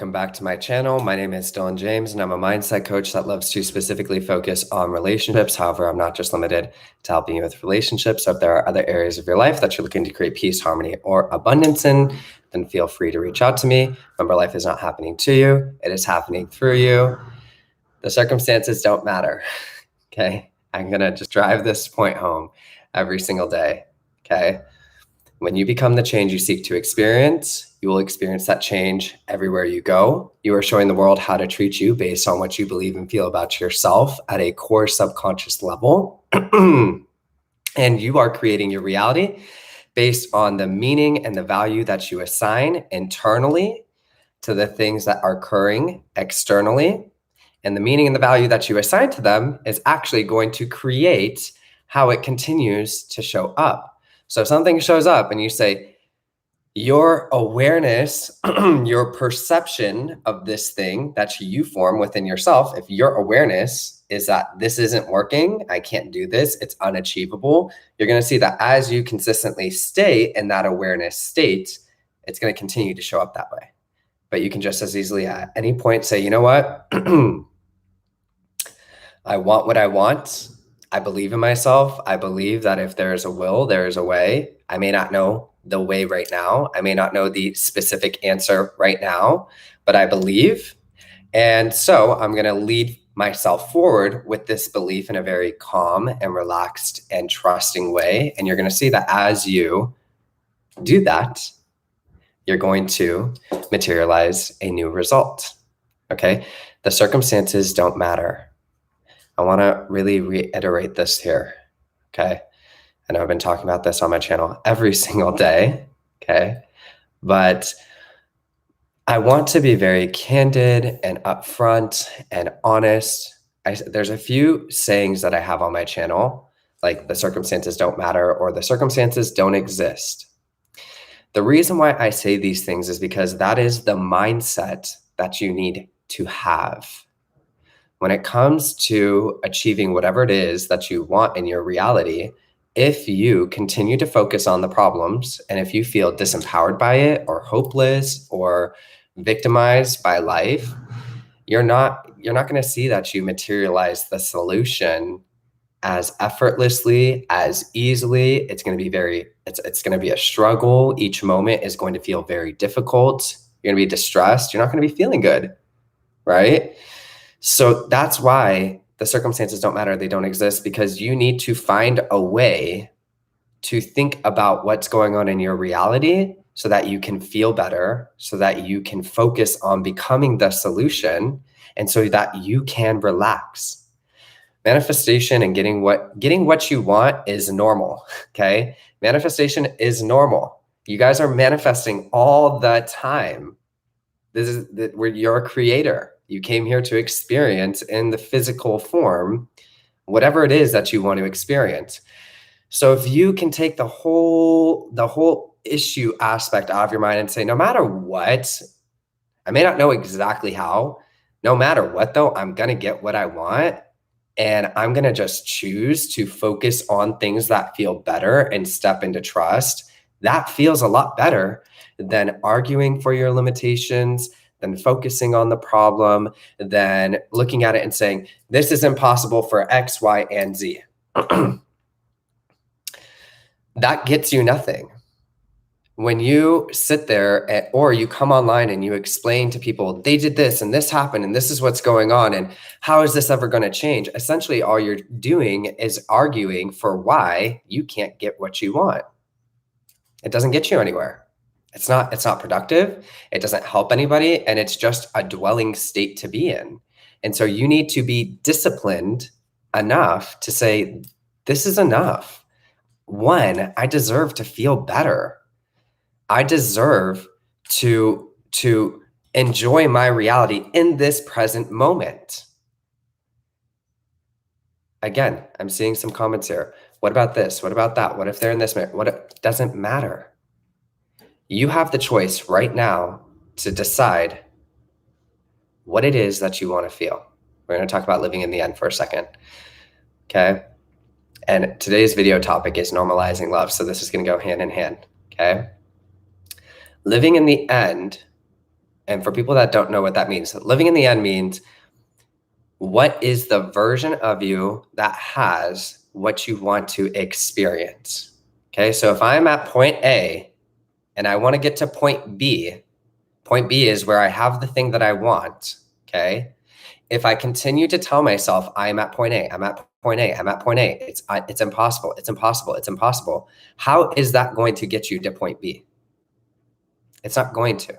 welcome back to my channel. My name is Dylan James, and I'm a mindset coach that loves to specifically focus on relationships. However, I'm not just limited to helping you with relationships. So if there are other areas of your life that you're looking to create peace, harmony, or abundance in, then feel free to reach out to me. Remember, life is not happening to you. It is happening through you. The circumstances don't matter, okay? I'm going to just drive this point home every single day, okay? When you become the change you seek to experience, you will experience that change everywhere you go. You are showing the world how to treat you based on what you believe and feel about yourself at a core subconscious level. And you are creating your reality based on the meaning and the value that you assign internally to the things that are occurring externally. And the meaning and the value that you assign to them is actually going to create how it continues to show up. So if something shows up and you say, your awareness, your perception of this thing that you form within yourself, if your awareness is that this isn't working, I can't do this, it's unachievable, you're going to see that as you consistently stay in that awareness state, it's going to continue to show up that way. But you can just as easily at any point say, you know what? I want what I want. I believe in myself. I believe that if there is a will, there is a way. I may not know the way right now. I may not know the specific answer right now, but I believe. And so I'm going to lead myself forward with this belief in a very calm and relaxed and trusting way. And you're going to see that as you do that, you're going to materialize a new result. Okay? The circumstances don't matter. I want to really reiterate this here, okay? I know I've been talking about this on my channel every single day, okay? But I want to be very candid and upfront and honest. There's a few sayings that I have on my channel, like the circumstances don't matter or the circumstances don't exist. The reason why I say these things is because that is the mindset that you need to have. When it comes to achieving whatever it is that you want in your reality, if you continue to focus on the problems and if you feel disempowered by it or hopeless or victimized by life, you're not going to see that you materialize the solution as effortlessly, as easily. It's going to be it's going to be a struggle. Each moment is going to feel very difficult. You're going to be distressed. You're not going to be feeling good, right? So that's why the circumstances don't matter. They don't exist, because you need to find a way to think about what's going on in your reality so that you can feel better, so that you can focus on becoming the solution, and so that you can relax. Manifestation and getting what you want is normal, okay? Manifestation is normal. You guys are manifesting all the time. You're a creator. You came here to experience in the physical form whatever it is that you want to experience. So if you can take the whole issue aspect out of your mind and say, no matter what, I may not know exactly how, no matter what though, I'm going to get what I want, and I'm going to just choose to focus on things that feel better and step into trust. That feels a lot better than arguing for your limitations, than focusing on the problem, than looking at it and saying, this is impossible for X, Y, and Z. That gets you nothing. When you sit there or you come online and you explain to people, they did this and this happened and this is what's going on and how is this ever going to change? Essentially, all you're doing is arguing for why you can't get what you want. It doesn't get you anywhere. It's not productive. It doesn't help anybody. And it's just a dwelling state to be in. And so you need to be disciplined enough to say, this is enough. One, I deserve to feel better. I deserve to enjoy my reality in this present moment. Again, I'm seeing some comments here. What about this? What about that? What if they're in this? It doesn't matter. You have the choice right now to decide what it is that you want to feel. We're going to talk about living in the end for a second. Okay. And today's video topic is normalizing love. So this is going to go hand in hand. Okay. Living in the end And for people that don't know what that means, living in the end means what is the version of you that has what you want to experience? Okay, so if I'm at point A and I want to get to point B is where I have the thing that I want. Okay, if I continue to tell myself I'm at point A, I'm at point A, I'm at point A, it's impossible, it's impossible, it's impossible. How is that going to get you to point B? It's not going to.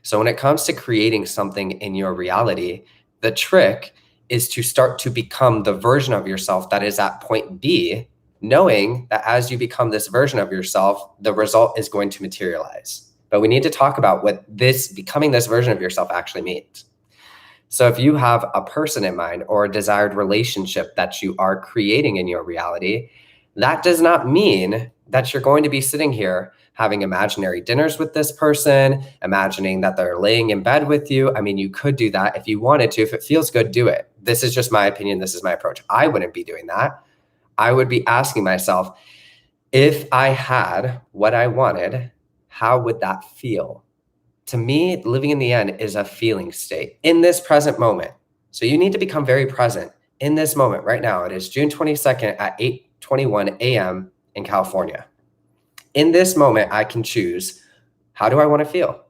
So when it comes to creating something in your reality, the trick is to start to become the version of yourself that is at point B, knowing that as you become this version of yourself, the result is going to materialize. But we need to talk about what this becoming this version of yourself actually means. So if you have a person in mind or a desired relationship that you are creating in your reality, that does not mean that you're going to be sitting here having imaginary dinners with this person, imagining that they're laying in bed with you. I mean, you could do that if you wanted to. If it feels good, do it. This is just my opinion. This is my approach. I wouldn't be doing that. I would be asking myself, if I had what I wanted, how would that feel? To me, living in the end is a feeling state in this present moment. So you need to become very present in this moment right now. It is June 22nd at 8:21 a.m. in California. In this moment, I can choose, how do I want to feel?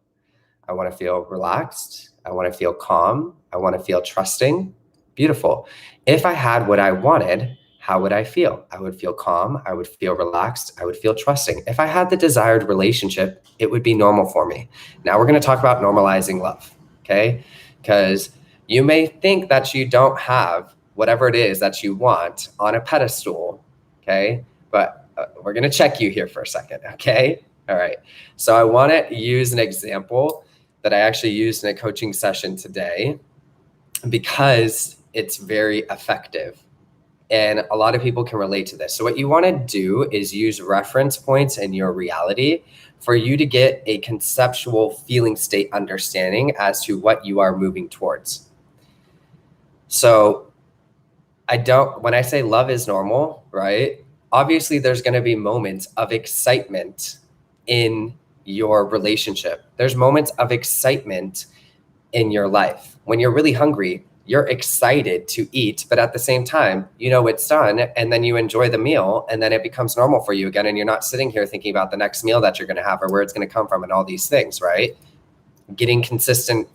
I want to feel relaxed. I want to feel calm. I want to feel trusting. Beautiful. If I had what I wanted, how would I feel? I would feel calm. I would feel relaxed. I would feel trusting. If I had the desired relationship, it would be normal for me. Now we're going to talk about normalizing love, okay? Because you may think that you don't have whatever it is that you want on a pedestal, okay? But we're going to check you here for a second, okay? All right. So I want to use an example that I actually used in a coaching session today because it's very effective. And a lot of people can relate to this. So what you want to do is use reference points in your reality for you to get a conceptual feeling state understanding as to what you are moving towards. So when I say love is normal, right? Obviously, there's going to be moments of excitement in your relationship. There's moments of excitement in your life. When you're really hungry, you're excited to eat, but at the same time, you know it's done, and then you enjoy the meal, and then it becomes normal for you again, and you're not sitting here thinking about the next meal that you're going to have or where it's going to come from and all these things, right? Getting consistent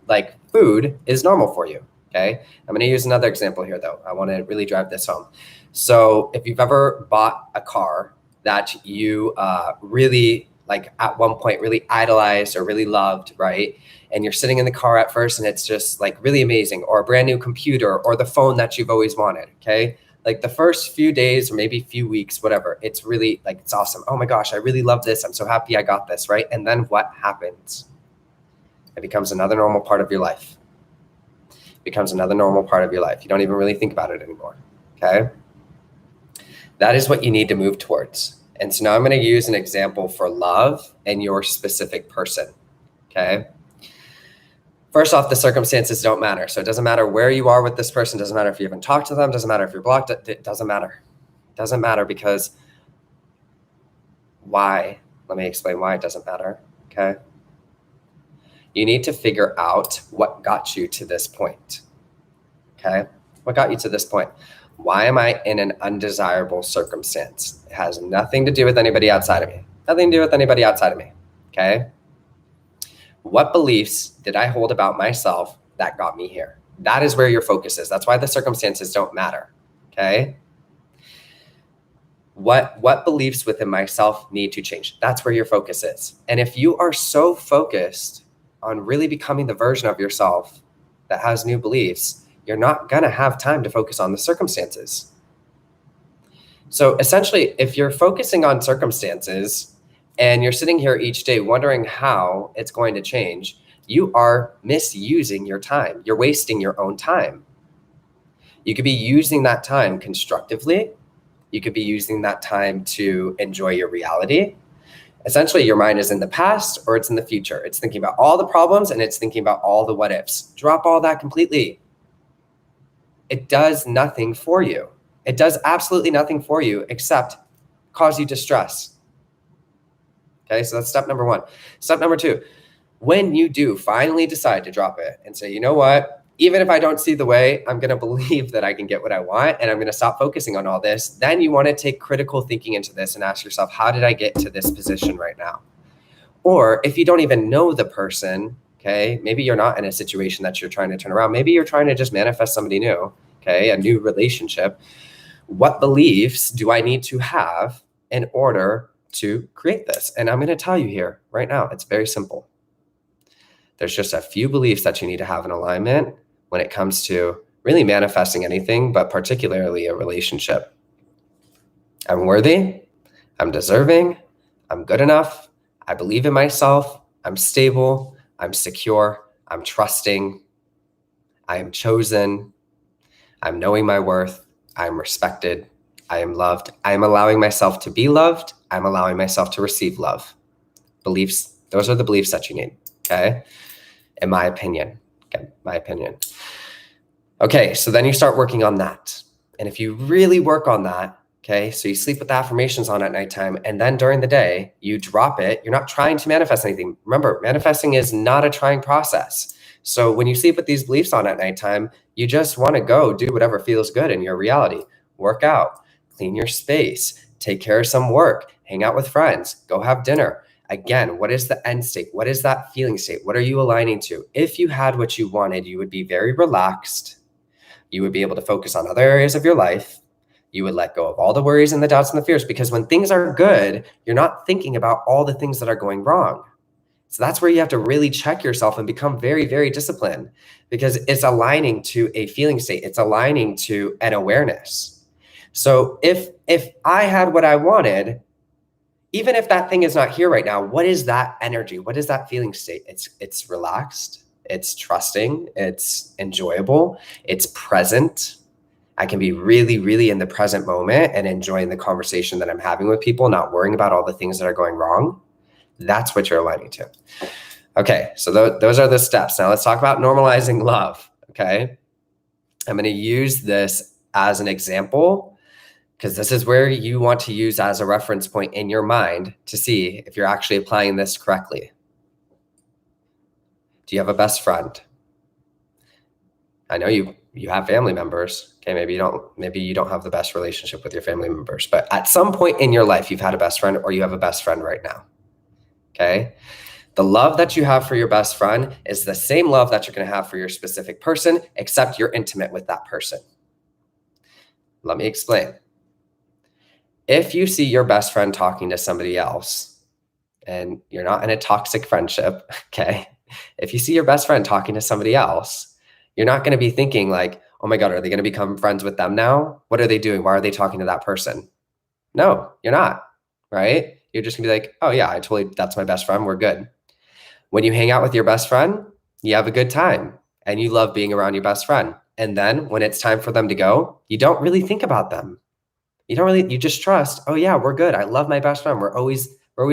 like food is normal for you, okay? I'm going to use another example here, though. I want to really drive this home. So if you've ever bought a car that you really, like at one point, really idolized or really loved, right? And you're sitting in the car at first and it's just like really amazing, or a brand new computer or the phone that you've always wanted, okay? Like the first few days or maybe few weeks, whatever, it's really like, it's awesome. Oh my gosh, I really love this. I'm so happy I got this, right? And then what happens? It becomes another normal part of your life. It becomes another normal part of your life. You don't even really think about it anymore, okay? That is what you need to move towards. And so now I'm going to use an example for love and your specific person, okay? First off, the circumstances don't matter. So it doesn't matter where you are with this person. It doesn't matter if you haven't talked to them. It doesn't matter if you're blocked. It doesn't matter. It doesn't matter because why? Let me explain why it doesn't matter, okay? You need to figure out what got you to this point, okay? What got you to this point? Why am I in an undesirable circumstance? It has nothing to do with anybody outside of me. Nothing to do with anybody outside of me, okay? What beliefs did I hold about myself that got me here? That is where your focus is. That's why the circumstances don't matter, okay? What beliefs within myself need to change? That's where your focus is. And if you are so focused on really becoming the version of yourself that has new beliefs, you're not going to have time to focus on the circumstances. So essentially, if you're focusing on circumstances and you're sitting here each day wondering how it's going to change, you are misusing your time. You're wasting your own time. You could be using that time constructively. You could be using that time to enjoy your reality. Essentially, your mind is in the past or it's in the future. It's thinking about all the problems and it's thinking about all the what ifs. Drop all that completely. It does nothing for you. It does absolutely nothing for you except cause you distress. Okay, so that's step number one. Step number two, when you do finally decide to drop it and say, you know what, even if I don't see the way, I'm going to believe that I can get what I want, and I'm going to stop focusing on all this. Then you want to take critical thinking into this and ask yourself, how did I get to this position right now? Or if you don't even know the person, okay, maybe you're not in a situation that you're trying to turn around. Maybe you're trying to just manifest somebody new, okay, a new relationship. What beliefs do I need to have in order to create this? And I'm going to tell you here right now, it's very simple. There's just a few beliefs that you need to have in alignment when it comes to really manifesting anything, but particularly a relationship. I'm worthy, I'm deserving, I'm good enough, I believe in myself, I'm stable, I'm secure, I'm trusting, I am chosen, I'm knowing my worth, I am respected, I am loved, I am allowing myself to be loved, I'm allowing myself to receive love. Beliefs, those are the beliefs that you need, okay? In my opinion, Okay, so then you start working on that. And if you really work on that, okay, so you sleep with the affirmations on at nighttime, and then during the day, you drop it. You're not trying to manifest anything. Remember, manifesting is not a trying process. So when you sleep with these beliefs on at nighttime, you just want to go do whatever feels good in your reality. Work out, clean your space, take care of some work, hang out with friends, go have dinner. Again, what is the end state? What is that feeling state? What are you aligning to? If you had what you wanted, you would be very relaxed. You would be able to focus on other areas of your life. You would let go of all the worries and the doubts and the fears, because when things are good, you're not thinking about all the things that are going wrong. So that's where you have to really check yourself and become very, very disciplined, because it's aligning to a feeling state. It's aligning to an awareness. So if I had what I wanted, even if that thing is not here right now, what is that energy? What is that feeling state? It's relaxed, it's trusting, it's enjoyable, it's present. I can be really, really in the present moment and enjoying the conversation that I'm having with people, not worrying about all the things that are going wrong. That's what you're aligning to. Okay, so those are the steps. Now let's talk about normalizing love, okay? I'm going to use this as an example, because this is where you want to use as a reference point in your mind to see if you're actually applying this correctly. Do you have a best friend? I know you have family members. Okay, maybe you don't have the best relationship with your family members, but at some point in your life, you've had a best friend, or you have a best friend right now. Okay? The love that you have for your best friend is the same love that you're going to have for your specific person, except you're intimate with that person. Let me explain. If you see your best friend talking to somebody else, and you're not in a toxic friendship, okay? If you see your best friend talking to somebody else, you're not going to be thinking like, oh my God, are they going to become friends with them now? What are they doing? Why are they talking to that person? No, you're not, right? You're just gonna be like, oh yeah, that's my best friend, we're good. When you hang out with your best friend, you have a good time and you love being around your best friend. And then when it's time for them to go, you don't really think about them. You just trust, oh yeah, we're good. I love my best friend. We're always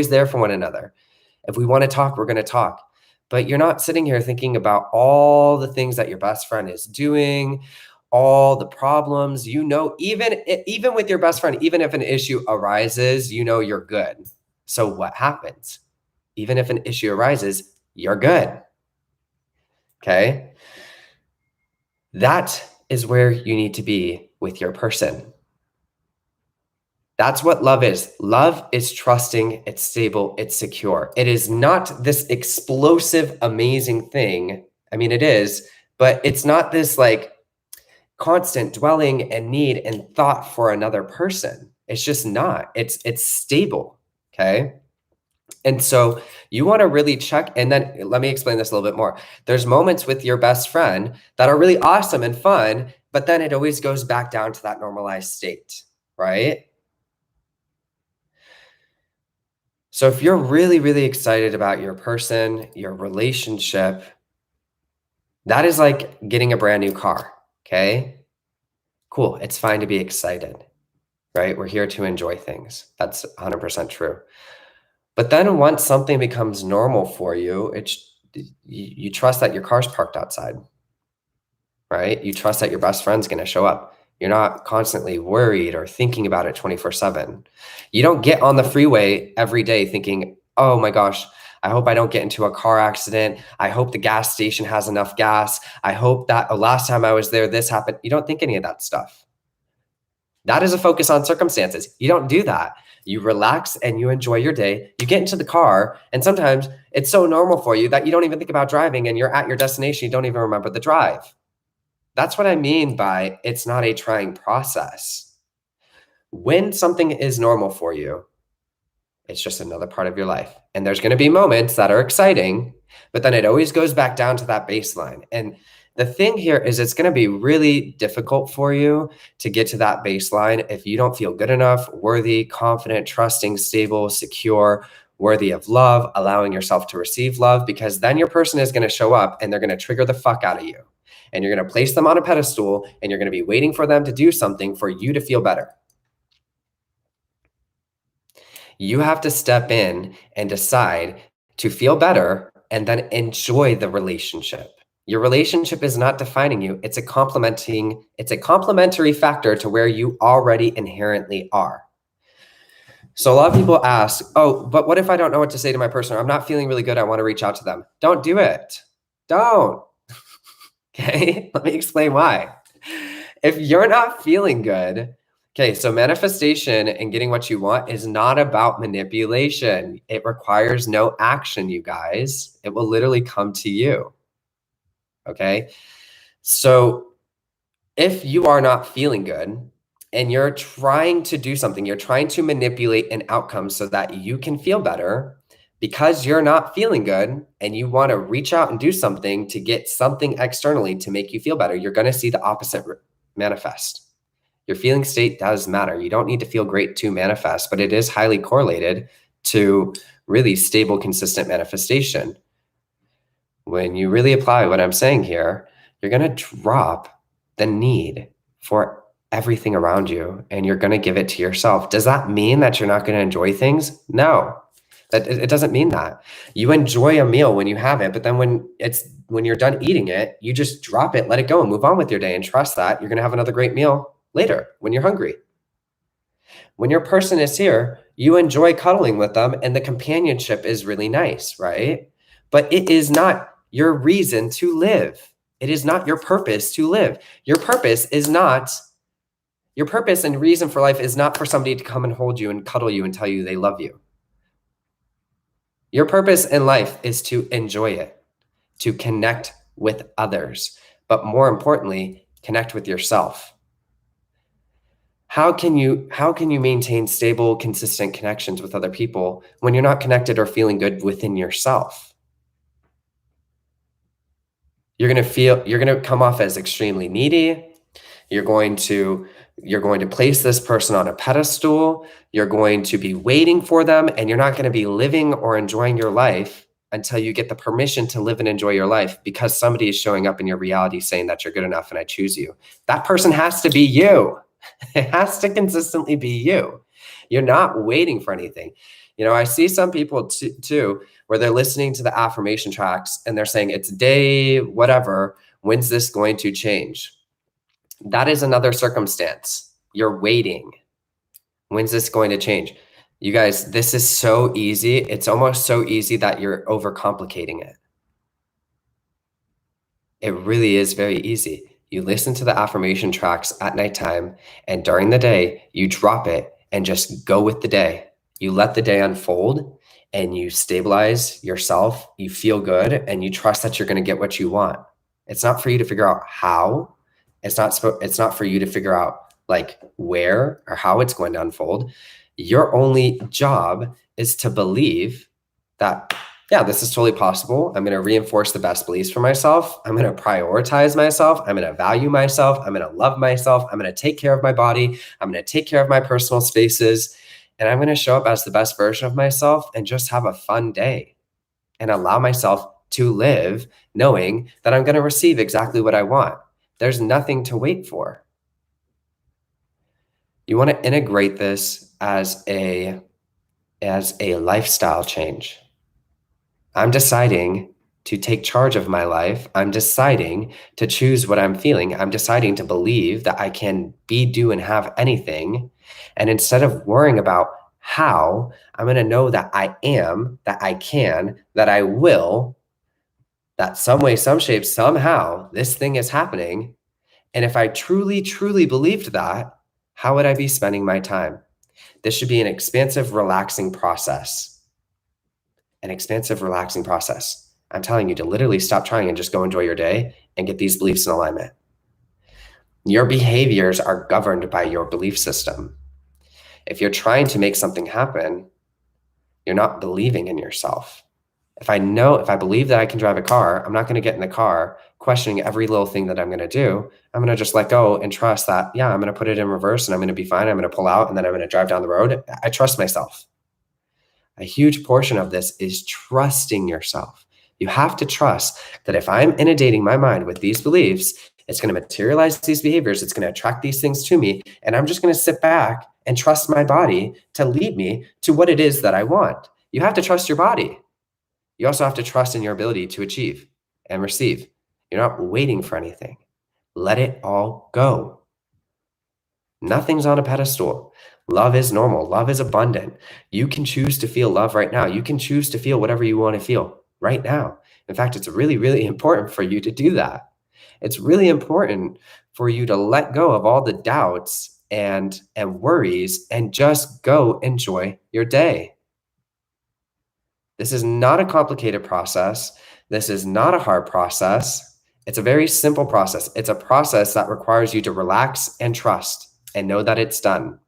there for one another. If we want to talk, we're going to talk. But you're not sitting here thinking about all the things that your best friend is doing, all the problems, even with your best friend, even if an issue arises, you're good. So what happens? Even if an issue arises, you're good. Okay? That is where you need to be with your person. That's what love is. Love is trusting, it's stable, it's secure. It is not this explosive, amazing thing. I mean, it is, but it's not this like constant dwelling and need and thought for another person. It's just not. It's stable, okay? And so you want to really check, and then let me explain this a little bit more. There's moments with your best friend that are really awesome and fun, but then it always goes back down to that normalized state, right? So if you're really, really excited about your person, your relationship, that is like getting a brand new car, okay? Cool, it's fine to be excited, right? We're here to enjoy things. That's 100% true. But then once something becomes normal for you, you trust that your car's parked outside, right? You trust that your best friend's going to show up. You're not constantly worried or thinking about it 24/7. You don't get on the freeway every day thinking, oh my gosh, I hope I don't get into a car accident. I hope the gas station has enough gas. I hope that the last time I was there, this happened. You don't think any of that stuff. That is a focus on circumstances. You don't do that. You relax and you enjoy your day. You get into the car, and sometimes it's so normal for you that you don't even think about driving, and you're at your destination. You don't even remember the drive. That's what I mean by it's not a trying process. When something is normal for you, it's just another part of your life. And there's going to be moments that are exciting, but then it always goes back down to that baseline. And the thing here is it's going to be really difficult for you to get to that baseline if you don't feel good enough, worthy, confident, trusting, stable, secure, worthy of love, allowing yourself to receive love, because then your person is going to show up and they're going to trigger the fuck out of you. And you're going to place them on a pedestal, and you're going to be waiting for them to do something for you to feel better. You have to step in and decide to feel better and then enjoy the relationship. Your relationship is not defining you. It's a complementary factor to where you already inherently are. So a lot of people ask, oh, but what if I don't know what to say to my person? Or I'm not feeling really good. I want to reach out to them. Don't do it. Don't. Okay, let me explain why. If you're not feeling good, okay, so manifestation and getting what you want is not about manipulation. It requires no action, you guys. It will literally come to you. Okay, so if you are not feeling good and you're trying to do something, you're trying to manipulate an outcome so that you can feel better, because you're not feeling good and you want to reach out and do something to get something externally to make you feel better, you're going to see the opposite manifest. Your feeling state does matter. You don't need to feel great to manifest, but it is highly correlated to really stable, consistent manifestation. When you really apply what I'm saying here, you're going to drop the need for everything around you and you're going to give it to yourself. Does that mean that you're not going to enjoy things? No. It doesn't mean that. You enjoy a meal when you have it, but then when you're done eating it, you just drop it, let it go, and move on with your day, and trust that you're going to have another great meal later when you're hungry. When your person is here, you enjoy cuddling with them, and the companionship is really nice, right? But it is not your reason to live. It is not your purpose to live. Your purpose and reason for life is not for somebody to come and hold you and cuddle you and tell you they love you. Your purpose in life is to enjoy it, to connect with others, but more importantly, connect with yourself. How can you maintain stable, consistent connections with other people when you're not connected or feeling good within yourself? You're going to come off as extremely needy. You're going to place this person on a pedestal. You're going to be waiting for them, and you're not going to be living or enjoying your life until you get the permission to live and enjoy your life, because somebody is showing up in your reality saying that you're good enough and I choose you. That person has to be you. It has to consistently be you. You're not waiting for anything. I see some people too, where they're listening to the affirmation tracks and they're saying it's day whatever. When's this going to change? That is another circumstance. You're waiting. When's this going to change? You guys, this is so easy. It's almost so easy that you're overcomplicating it. It really is very easy. You listen to the affirmation tracks at nighttime, and during the day, you drop it and just go with the day. You let the day unfold and you stabilize yourself. You feel good and you trust that you're going to get what you want. It's not for you to figure out how. It's not for you to figure out like where or how it's going to unfold. Your only job is to believe that, yeah, this is totally possible. I'm going to reinforce the best beliefs for myself. I'm going to prioritize myself. I'm going to value myself. I'm going to love myself. I'm going to take care of my body. I'm going to take care of my personal spaces. And I'm going to show up as the best version of myself and just have a fun day and allow myself to live knowing that I'm going to receive exactly what I want. There's nothing to wait for. You want to integrate this as a lifestyle change. I'm deciding to take charge of my life. I'm deciding to choose what I'm feeling. I'm deciding to believe that I can be, do, and have anything. And instead of worrying about How? I'm going to know that I am, that I can, that I will, that some way, some shape, somehow this thing is happening. And if I truly, truly believed that, how would I be spending my time? This should be an expansive, relaxing process. An expansive, relaxing process. I'm telling you to literally stop trying and just go enjoy your day and get these beliefs in alignment. Your behaviors are governed by your belief system. If you're trying to make something happen, you're not believing in yourself. If I believe that I can drive a car, I'm not going to get in the car questioning every little thing that I'm going to do. I'm going to just let go and trust that, yeah, I'm going to put it in reverse and I'm going to be fine. I'm going to pull out and then I'm going to drive down the road. I trust myself. A huge portion of this is trusting yourself. You have to trust that if I'm inundating my mind with these beliefs, it's going to materialize these behaviors. It's going to attract these things to me. And I'm just going to sit back and trust my body to lead me to what it is that I want. You have to trust your body. You also have to trust in your ability to achieve and receive. You're not waiting for anything. Let it all go. Nothing's on a pedestal. Love is normal. Love is abundant. You can choose to feel love right now. You can choose to feel whatever you want to feel right now. In fact, it's really, really important for you to do that. It's really important for you to let go of all the doubts and worries and just go enjoy your day. This is not a complicated process. This is not a hard process. It's a very simple process. It's a process that requires you to relax and trust and know that it's done.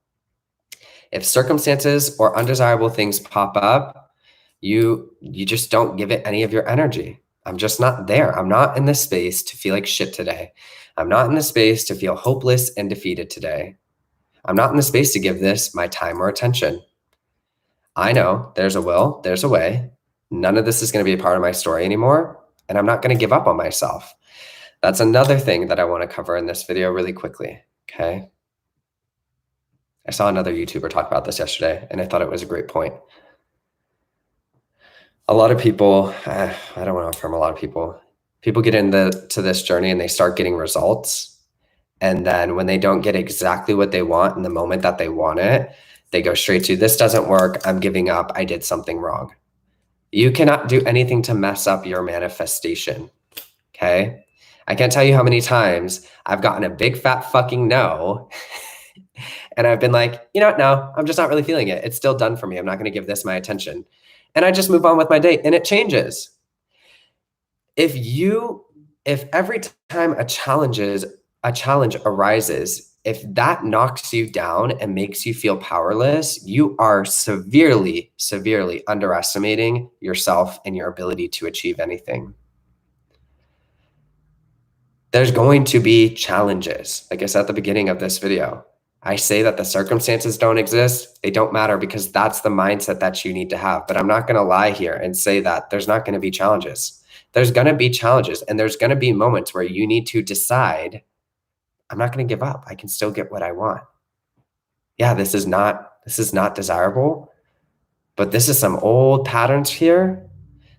If circumstances or undesirable things pop up, you just don't give it any of your energy. I'm just not there. I'm not in the space to feel like shit today. I'm not in the space to feel hopeless and defeated today. I'm not in the space to give this my time or attention. I know there's a will, there's a way. None of this is going to be a part of my story anymore, and I'm not going to give up on myself. That's another thing that I want to cover in this video really quickly, okay? I saw another YouTuber talk about this yesterday, and I thought it was a great point. A lot of people, I don't want to affirm a lot of people get into this journey and they start getting results. And then when they don't get exactly what they want in the moment that they want it, they go straight to, this doesn't work, I'm giving up, I did something wrong. You cannot do anything to mess up your manifestation, okay? I can't tell you how many times I've gotten a big fat fucking no, and I've been like, you know what, no, I'm just not really feeling it. It's still done for me. I'm not gonna give this my attention. And I just move on with my day, and it changes. If every time a challenge arises, if that knocks you down and makes you feel powerless, you are severely, severely underestimating yourself and your ability to achieve anything. There's going to be challenges. Like I said at the beginning of this video, I say that the circumstances don't exist. They don't matter because that's the mindset that you need to have. But I'm not going to lie here and say that there's not going to be challenges. There's going to be challenges, and there's going to be moments where you need to decide, I'm not going to give up. I can still get what I want. Yeah, this is not desirable, but this is some old patterns here.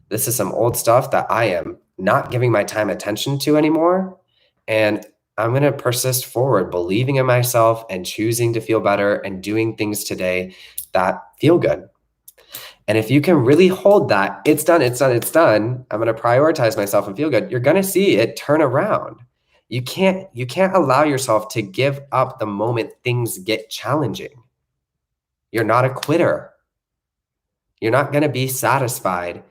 This is some old stuff that I am not giving my time attention to anymore. And I'm going to persist forward, believing in myself and choosing to feel better and doing things today that feel good. And if you can really hold that, it's done, it's done, it's done, I'm going to prioritize myself and feel good, you're going to see it turn around. You can't allow yourself to give up the moment things get challenging. You're not a quitter. You're not going to be satisfied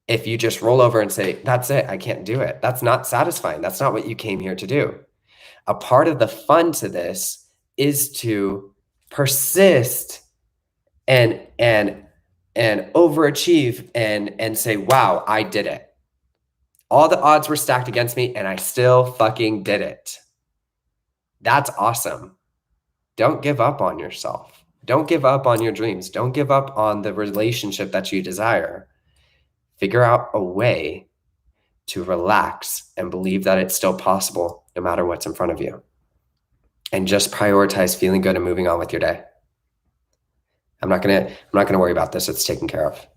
if you just roll over and say, that's it, I can't do it. That's not satisfying. That's not what you came here to do. A part of the fun to this is to persist and overachieve and say, wow, I did it. All the odds were stacked against me and I still fucking did it. That's awesome. Don't give up on yourself. Don't give up on your dreams. Don't give up on the relationship that you desire. Figure out a way to relax and believe that it's still possible no matter what's in front of you. And just prioritize feeling good and moving on with your day. I'm not gonna worry about this. It's taken care of.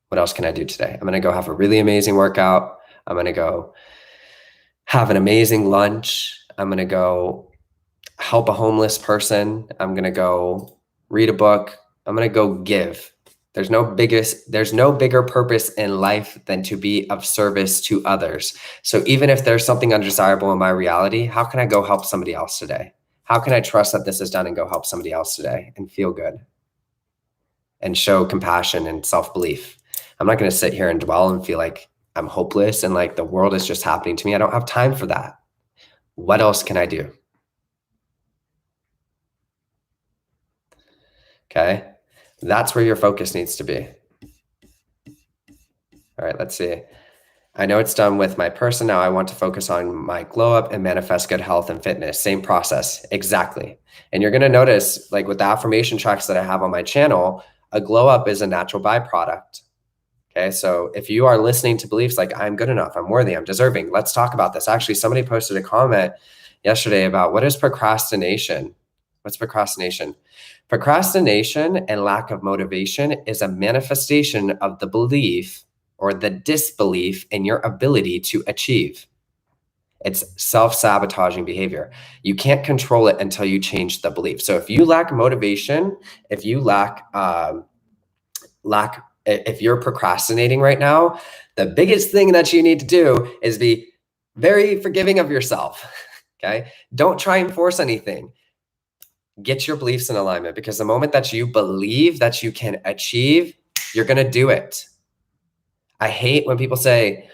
What else can I do today? I'm gonna go have a really amazing workout. I'm gonna go have an amazing lunch. I'm gonna go help a homeless person. I'm gonna go read a book. I'm going to go give. There's no bigger purpose in life than to be of service to others. So even if there's something undesirable in my reality, how can I go help somebody else today? How can I trust that this is done and go help somebody else today and feel good and show compassion and self-belief? I'm not going to sit here and dwell and feel like I'm hopeless and like the world is just happening to me. I don't have time for that. What else can I do? Okay. That's where your focus needs to be. All right, let's see. I know it's done with my person. Now I want to focus on my glow up and manifest good health and fitness. Same process. Exactly. And you're going to notice, like with the affirmation tracks that I have on my channel, a glow up is a natural byproduct. Okay. So if you are listening to beliefs like I'm good enough, I'm worthy, I'm deserving, let's talk about this. Actually, somebody posted a comment yesterday about what is procrastination? What's procrastination? Procrastination and lack of motivation is a manifestation of the belief or the disbelief in your ability to achieve. It's self-sabotaging behavior. You can't control it until you change the belief. So if you lack motivation, if you if you're procrastinating right now, the biggest thing that you need to do is be very forgiving of yourself. Okay. Don't try and force anything. Get your beliefs in alignment, because the moment that you believe that you can achieve, you're going to do it. I hate when people say,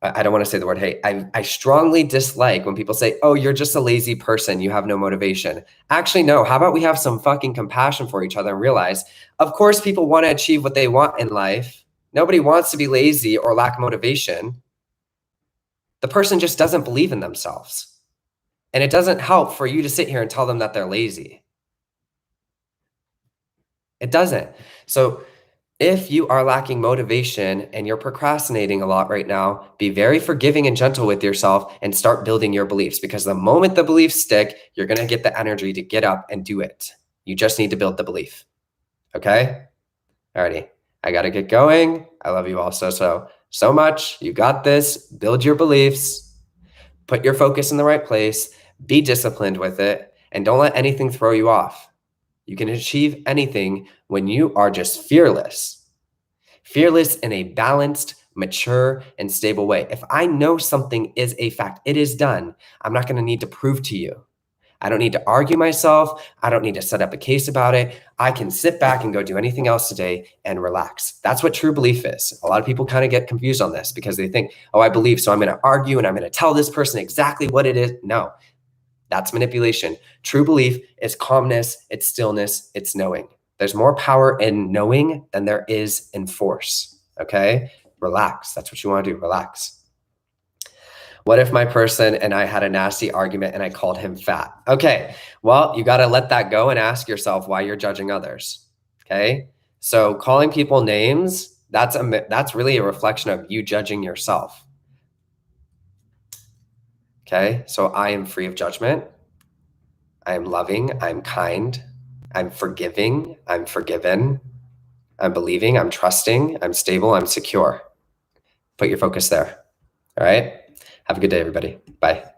I don't want to say the word hate. I strongly dislike when people say, oh, you're just a lazy person. You have no motivation. Actually, no. How about we have some fucking compassion for each other and realize, of course, people want to achieve what they want in life. Nobody wants to be lazy or lack motivation. The person just doesn't believe in themselves. And it doesn't help for you to sit here and tell them that they're lazy. It doesn't. So if you are lacking motivation and you're procrastinating a lot right now, be very forgiving and gentle with yourself and start building your beliefs, because the moment the beliefs stick, you're going to get the energy to get up and do it. You just need to build the belief. Okay? Alrighty. I got to get going. I love you all so much. You got this. Build your beliefs. Put your focus in the right place. Be disciplined with it. And don't let anything throw you off. You can achieve anything when you are just fearless. Fearless in a balanced, mature, and stable way. If I know something is a fact, it is done, I'm not going to need to prove to you. I don't need to argue myself. I don't need to set up a case about it. I can sit back and go do anything else today and relax. That's what true belief is. A lot of people kind of get confused on this because they think, oh, I believe, so I'm going to argue and I'm going to tell this person exactly what it is. No. That's manipulation. True belief is calmness, it's stillness, it's knowing. There's more power in knowing than there is in force. Okay? Relax. That's what you want to do. Relax. What if my person and I had a nasty argument and I called him fat? Okay. Well, you got to let that go and ask yourself why you're judging others. Okay? So calling people names, that's really a reflection of you judging yourself. Okay? So I am free of judgment. I am loving, I'm kind, I'm forgiving, I'm forgiven, I'm believing, I'm trusting, I'm stable, I'm secure. Put your focus there. All right? Have a good day, everybody. Bye.